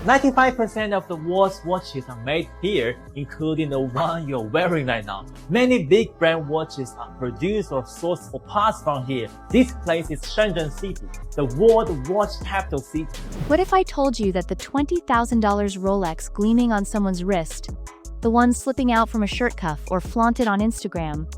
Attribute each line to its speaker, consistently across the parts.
Speaker 1: 95% of the world's watches are made here, including the one you're wearing right now. Many big brand watches are produced or sourced for parts from here. This place is Shenzhen City, the world watch capital city.
Speaker 2: What if I told you that the $20,000 Rolex gleaming on someone's wrist, the one slipping out from a shirt cuff or flaunted on Instagram,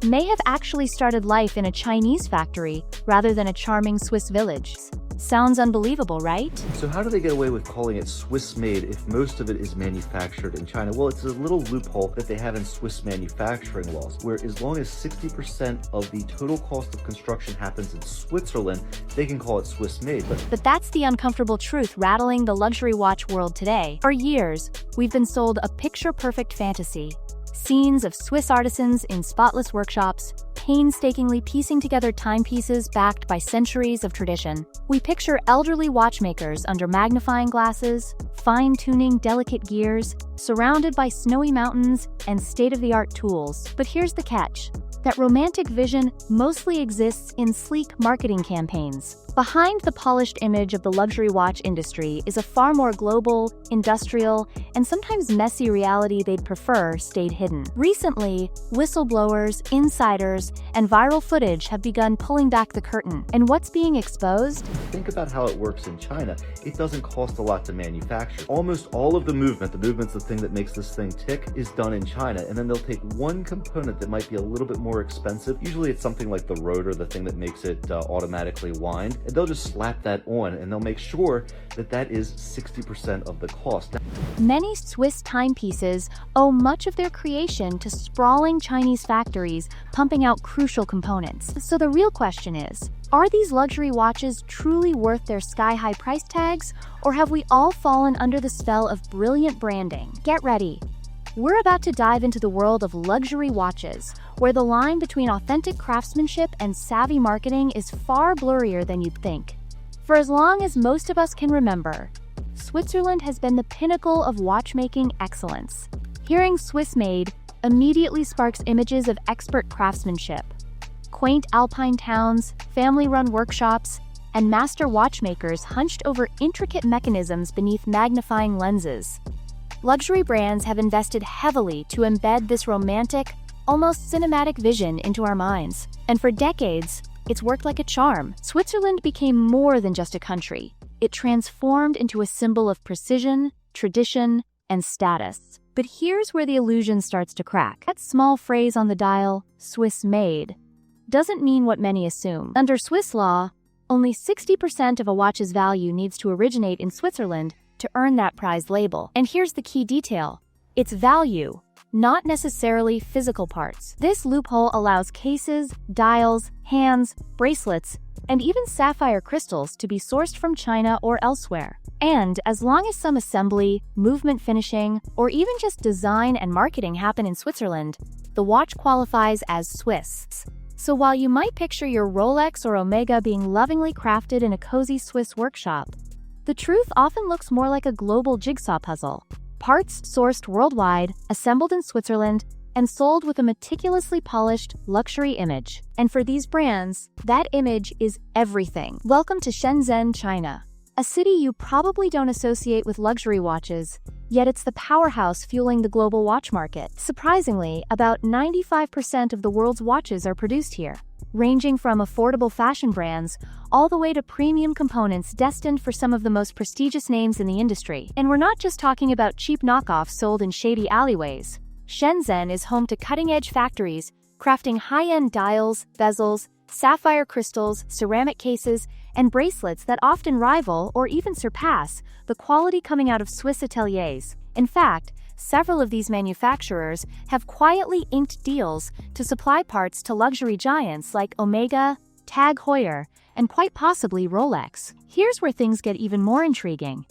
Speaker 2: may have actually started life in a Chinese factory rather than a charming Swiss village? Sounds unbelievable, right?
Speaker 3: So how do they get away with calling it Swiss-made if most of it is manufactured in China? Well, it's a little loophole that they have in Swiss manufacturing laws, where as long as 60% of the total cost of construction happens in Switzerland, they can call it Swiss-made.
Speaker 2: But that's the uncomfortable truth rattling the luxury watch world today. For years, we've been sold a picture-perfect fantasy. Scenes of Swiss artisans in spotless workshops, painstakingly piecing together timepieces backed by centuries of tradition. We picture elderly watchmakers under magnifying glasses, fine-tuning delicate gears, surrounded by snowy mountains and state-of-the-art tools. But here's the catch. That romantic vision mostly exists in sleek marketing campaigns. Behind the polished image of the luxury watch industry is a far more global, industrial, and sometimes messy reality they'd prefer stayed hidden. Recently, whistleblowers, insiders, and viral footage have begun pulling back the curtain. And what's being exposed?
Speaker 3: Think about how it works in China. It doesn't cost a lot to manufacture. Almost all of the movement's the thing that makes this thing tick, is done in China. And then they'll take one component that might be a little bit more expensive. Usually it's something like the rotor, the thing that makes it automatically wind. And they'll just slap that on and they'll make sure that that is 60% of the cost.
Speaker 2: Many Swiss timepieces owe much of their creation to sprawling Chinese factories pumping out crucial components. So the real question is, are these luxury watches truly worth their sky-high price tags, or have we all fallen under the spell of brilliant branding? Get ready. We're about to dive into the world of luxury watches, where the line between authentic craftsmanship and savvy marketing is far blurrier than you'd think. For as long as most of us can remember, Switzerland has been the pinnacle of watchmaking excellence. Hearing Swiss-made immediately sparks images of expert craftsmanship. Quaint alpine towns, family-run workshops, and master watchmakers hunched over intricate mechanisms beneath magnifying lenses. Luxury brands have invested heavily to embed this romantic, almost cinematic vision into our minds. And for decades, it's worked like a charm. Switzerland became more than just a country. It transformed into a symbol of precision, tradition, and status. But here's where the illusion starts to crack. That small phrase on the dial, Swiss-made, doesn't mean what many assume. Under Swiss law, only 60% of a watch's value needs to originate in Switzerland to earn that prized label. And here's the key detail. It's value, not necessarily physical parts. This loophole allows cases, dials, hands, bracelets, and even sapphire crystals to be sourced from China or elsewhere. And as long as some assembly, movement finishing, or even just design and marketing happen in Switzerland, the watch qualifies as Swiss. So while you might picture your Rolex or Omega being lovingly crafted in a cozy Swiss workshop, the truth often looks more like a global jigsaw puzzle. Parts sourced worldwide, assembled in Switzerland, and sold with a meticulously polished luxury image. And for these brands, that image is everything. Welcome to Shenzhen, China, a city you probably don't associate with luxury watches, yet it's the powerhouse fueling the global watch market. Surprisingly, about 95% of the world's watches are produced here, ranging from affordable fashion brands all the way to premium components destined for some of the most prestigious names in the industry. And we're not just talking about cheap knockoffs sold in shady alleyways. Shenzhen is home to cutting-edge factories crafting high-end dials, bezels, sapphire crystals, ceramic cases, and bracelets that often rival or even surpass the quality coming out of Swiss ateliers. In fact, several of these manufacturers have quietly inked deals to supply parts to luxury giants like Omega, Tag Heuer, and quite possibly Rolex. Here's where things get even more intriguing.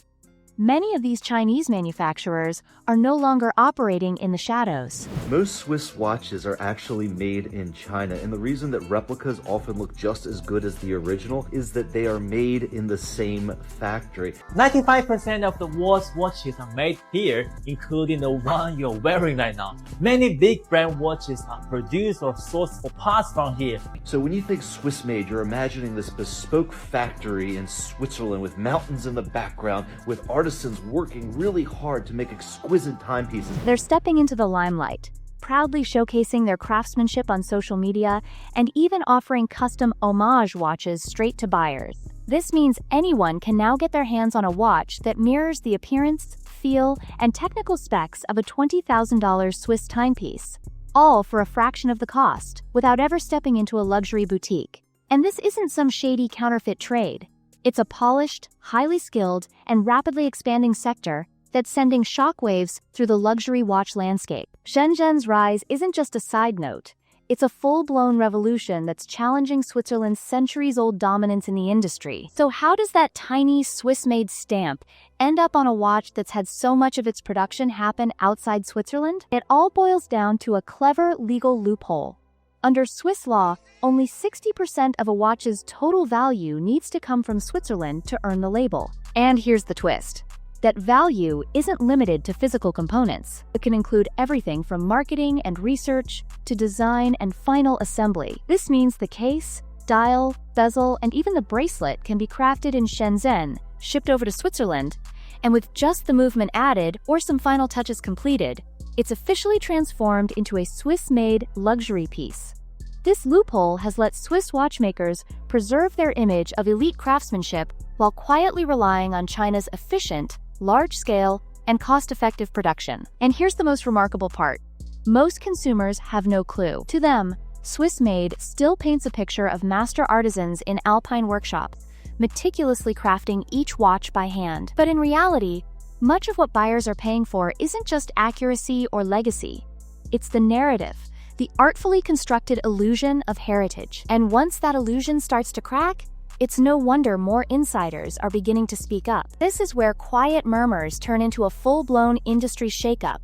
Speaker 2: Many of these Chinese manufacturers are no longer operating in the shadows.
Speaker 3: Most Swiss watches are actually made in China, and the reason that replicas often look just as good as the original is that they are made in the same factory.
Speaker 1: 95% of the world's watches are made here, including the one you're wearing right now. Many big brand watches are produced or sourced for parts from here.
Speaker 3: So when you think Swiss made, you're imagining this bespoke factory in Switzerland with mountains in the background, with artists artisans working really hard to make exquisite timepieces.
Speaker 2: They're stepping into the limelight, proudly showcasing their craftsmanship on social media and even offering custom homage watches straight to buyers. This means anyone can now get their hands on a watch that mirrors the appearance, feel, and technical specs of a $20,000 Swiss timepiece, all for a fraction of the cost, without ever stepping into a luxury boutique. And this isn't some shady counterfeit trade. It's a polished, highly skilled, and rapidly expanding sector that's sending shockwaves through the luxury watch landscape. Shenzhen's rise isn't just a side note. It's a full-blown revolution that's challenging Switzerland's centuries-old dominance in the industry. So how does that tiny Swiss-made stamp end up on a watch that's had so much of its production happen outside Switzerland? It all boils down to a clever legal loophole. Under Swiss law, only 60% of a watch's total value needs to come from Switzerland to earn the label. And here's the twist. That value isn't limited to physical components. It can include everything from marketing and research to design and final assembly. This means the case, dial, bezel, and even the bracelet can be crafted in Shenzhen, shipped over to Switzerland, and with just the movement added or some final touches completed, it's officially transformed into a Swiss-made luxury piece. This loophole has let Swiss watchmakers preserve their image of elite craftsmanship while quietly relying on China's efficient, large-scale, and cost-effective production. And here's the most remarkable part. Most consumers have no clue. To them, Swiss-made still paints a picture of master artisans in alpine workshops, meticulously crafting each watch by hand. But in reality, much of what buyers are paying for isn't just accuracy or legacy. It's the narrative, the artfully constructed illusion of heritage. And once that illusion starts to crack, it's no wonder more insiders are beginning to speak up. This is where quiet murmurs turn into a full-blown industry shakeup.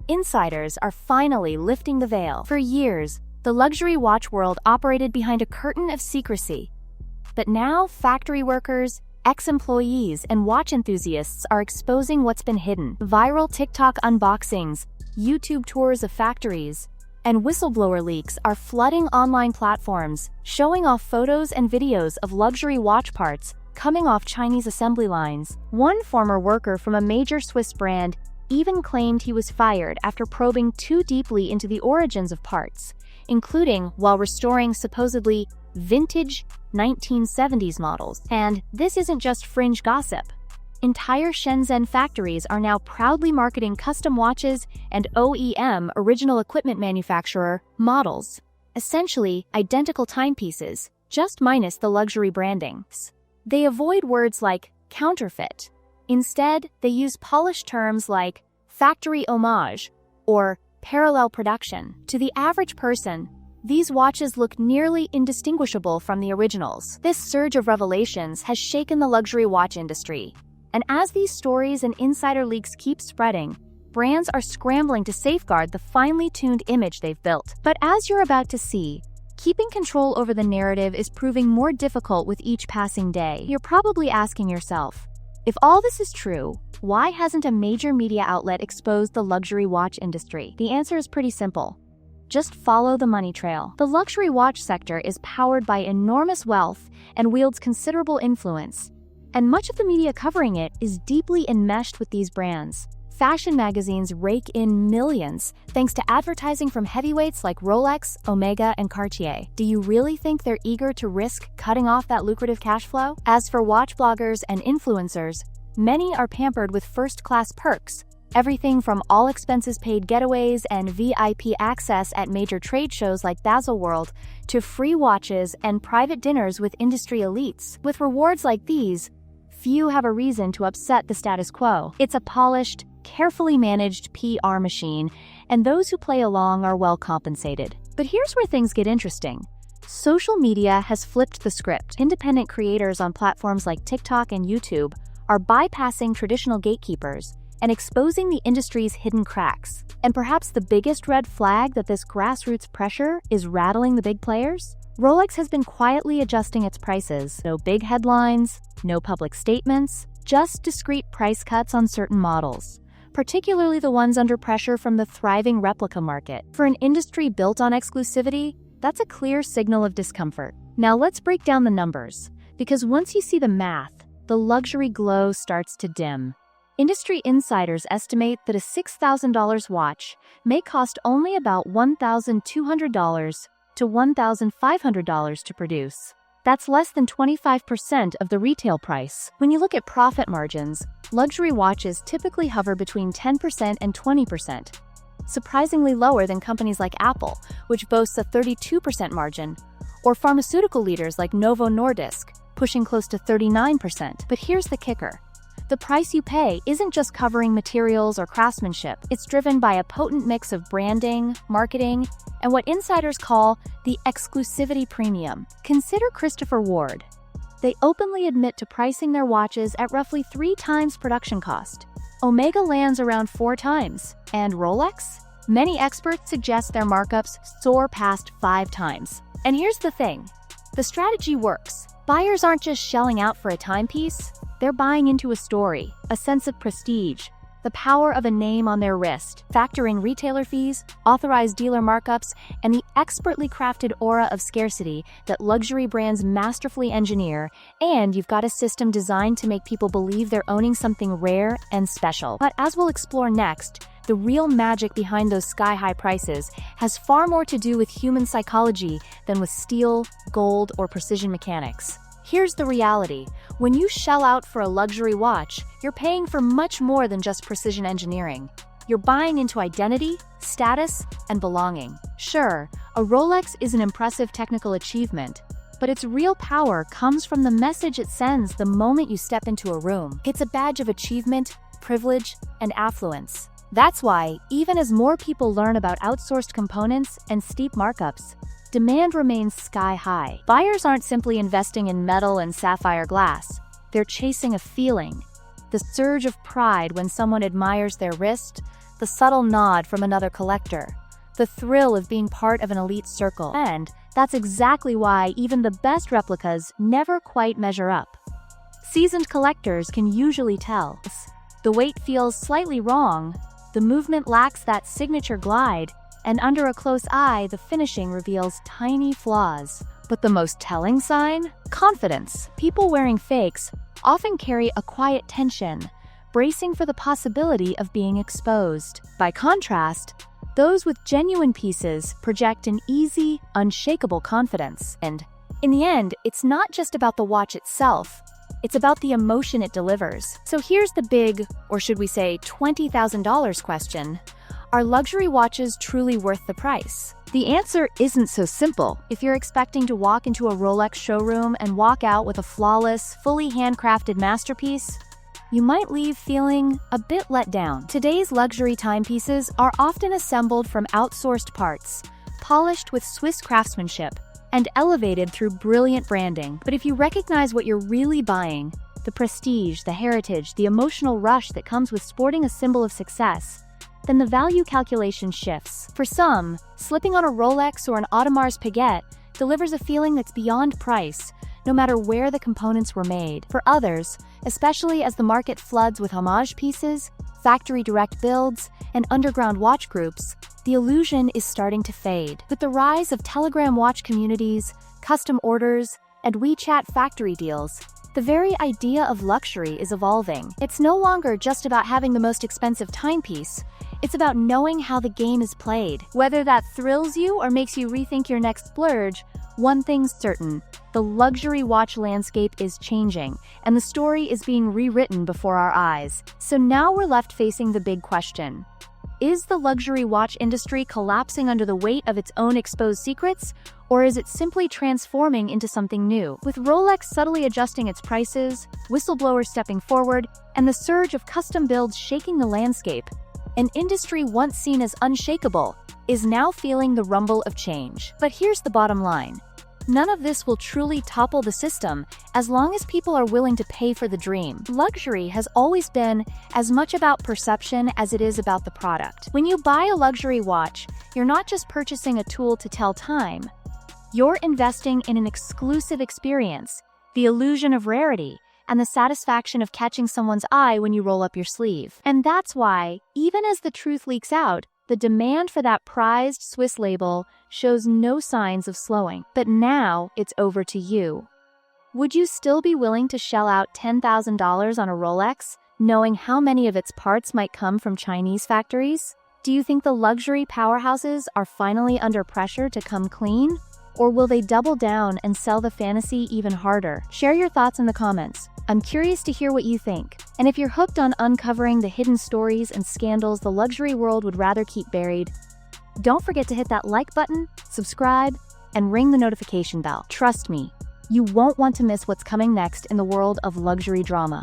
Speaker 2: Insiders are finally lifting the veil. For years, the luxury watch world operated behind a curtain of secrecy. But now, factory workers, ex-employees, and watch enthusiasts are exposing what's been hidden. Viral TikTok unboxings, YouTube tours of factories, and whistleblower leaks are flooding online platforms, showing off photos and videos of luxury watch parts coming off Chinese assembly lines. One former worker from a major Swiss brand even claimed he was fired after probing too deeply into the origins of parts, including while restoring supposedly vintage 1970s models. And this isn't just fringe gossip. Entire Shenzhen factories are now proudly marketing custom watches and OEM original equipment manufacturer models, essentially identical timepieces, just minus the luxury branding. They avoid words like counterfeit. Instead, they use polished terms like factory homage or parallel production. To the average person, these watches look nearly indistinguishable from the originals. This surge of revelations has shaken the luxury watch industry. And as these stories and insider leaks keep spreading, brands are scrambling to safeguard the finely tuned image they've built. But as you're about to see, keeping control over the narrative is proving more difficult with each passing day. You're probably asking yourself, if all this is true, why hasn't a major media outlet exposed the luxury watch industry? The answer is pretty simple. Just follow the money trail. The luxury watch sector is powered by enormous wealth and wields considerable influence. And much of the media covering it is deeply enmeshed with these brands. Fashion magazines rake in millions thanks to advertising from heavyweights like Rolex, Omega, and Cartier. Do you really think they're eager to risk cutting off that lucrative cash flow? As for watch bloggers and influencers, many are pampered with first-class perks, everything from all-expenses-paid getaways and VIP access at major trade shows like Baselworld to free watches and private dinners with industry elites. With rewards like these, few have a reason to upset the status quo. It's a polished, carefully managed PR machine, and those who play along are well compensated. But here's where things get interesting. Social media has flipped the script. Independent creators on platforms like TikTok and YouTube are bypassing traditional gatekeepers and exposing the industry's hidden cracks. And perhaps the biggest red flag that this grassroots pressure is rattling the big players? Rolex has been quietly adjusting its prices. No big headlines, no public statements, just discreet price cuts on certain models, particularly the ones under pressure from the thriving replica market. For an industry built on exclusivity, that's a clear signal of discomfort. Now let's break down the numbers, because once you see the math, the luxury glow starts to dim. Industry insiders estimate that a $6,000 watch may cost only about $1,200 to $1,500 to produce. That's less than 25% of the retail price. When you look at profit margins, luxury watches typically hover between 10% and 20%, surprisingly lower than companies like Apple, which boasts a 32% margin, or pharmaceutical leaders like Novo Nordisk, pushing close to 39%. But here's the kicker. The price you pay isn't just covering materials or craftsmanship. It's driven by a potent mix of branding, marketing, and what insiders call the exclusivity premium. Consider Christopher Ward. They openly admit to pricing their watches at roughly 3 times production cost. Omega lands around 4 times. And Rolex? Many experts suggest their markups soar past 5 times. And here's the thing. The strategy works. Buyers aren't just shelling out for a timepiece. They're buying into a story, a sense of prestige, the power of a name on their wrist. Factor in retailer fees, authorized dealer markups, and the expertly crafted aura of scarcity that luxury brands masterfully engineer, and you've got a system designed to make people believe they're owning something rare and special. But as we'll explore next, the real magic behind those sky-high prices has far more to do with human psychology than with steel, gold, or precision mechanics. Here's the reality. When you shell out for a luxury watch, you're paying for much more than just precision engineering. You're buying into identity, status, and belonging. Sure, a Rolex is an impressive technical achievement, but its real power comes from the message it sends the moment you step into a room. It's a badge of achievement, privilege, and affluence. That's why, even as more people learn about outsourced components and steep markups, demand remains sky-high. Buyers aren't simply investing in metal and sapphire glass. They're chasing a feeling. The surge of pride when someone admires their wrist, the subtle nod from another collector, the thrill of being part of an elite circle. And that's exactly why even the best replicas never quite measure up. Seasoned collectors can usually tell. The weight feels slightly wrong, the movement lacks that signature glide, and under a close eye, the finishing reveals tiny flaws. But the most telling sign? Confidence. People wearing fakes often carry a quiet tension, bracing for the possibility of being exposed. By contrast, those with genuine pieces project an easy, unshakable confidence. And in the end, it's not just about the watch itself. It's about the emotion it delivers. So here's the big, or should we say $20,000 question. Are luxury watches truly worth the price? The answer isn't so simple. If you're expecting to walk into a Rolex showroom and walk out with a flawless, fully handcrafted masterpiece, you might leave feeling a bit let down. Today's luxury timepieces are often assembled from outsourced parts, polished with Swiss craftsmanship, and elevated through brilliant branding. But if you recognize what you're really buying, the prestige, the heritage, the emotional rush that comes with sporting a symbol of success, then the value calculation shifts. For some, slipping on a Rolex or an Audemars Piguet delivers a feeling that's beyond price, no matter where the components were made. For others, especially as the market floods with homage pieces, factory direct builds, and underground watch groups, the illusion is starting to fade. With the rise of Telegram watch communities, custom orders, and WeChat factory deals, the very idea of luxury is evolving. It's no longer just about having the most expensive timepiece. It's about knowing how the game is played. Whether that thrills you or makes you rethink your next splurge, one thing's certain: the luxury watch landscape is changing, and the story is being rewritten before our eyes. So now we're left facing the big question. Is the luxury watch industry collapsing under the weight of its own exposed secrets, or is it simply transforming into something new? With Rolex subtly adjusting its prices, whistleblowers stepping forward, and the surge of custom builds shaking the landscape, an industry once seen as unshakable is now feeling the rumble of change. But here's the bottom line. None of this will truly topple the system as long as people are willing to pay for the dream. Luxury has always been as much about perception as it is about the product. When you buy a luxury watch, you're not just purchasing a tool to tell time. You're investing in an exclusive experience, the illusion of rarity, and the satisfaction of catching someone's eye when you roll up your sleeve. And that's why, even as the truth leaks out, the demand for that prized Swiss label shows no signs of slowing. But now it's over to you. Would you still be willing to shell out $10,000 on a Rolex knowing how many of its parts might come from Chinese factories? Do you think the luxury powerhouses are finally under pressure to come clean? Or will they double down and sell the fantasy even harder? Share your thoughts in the comments. I'm curious to hear what you think. And if you're hooked on uncovering the hidden stories and scandals the luxury world would rather keep buried, don't forget to hit that like button, subscribe, and ring the notification bell. Trust me, you won't want to miss what's coming next in the world of luxury drama.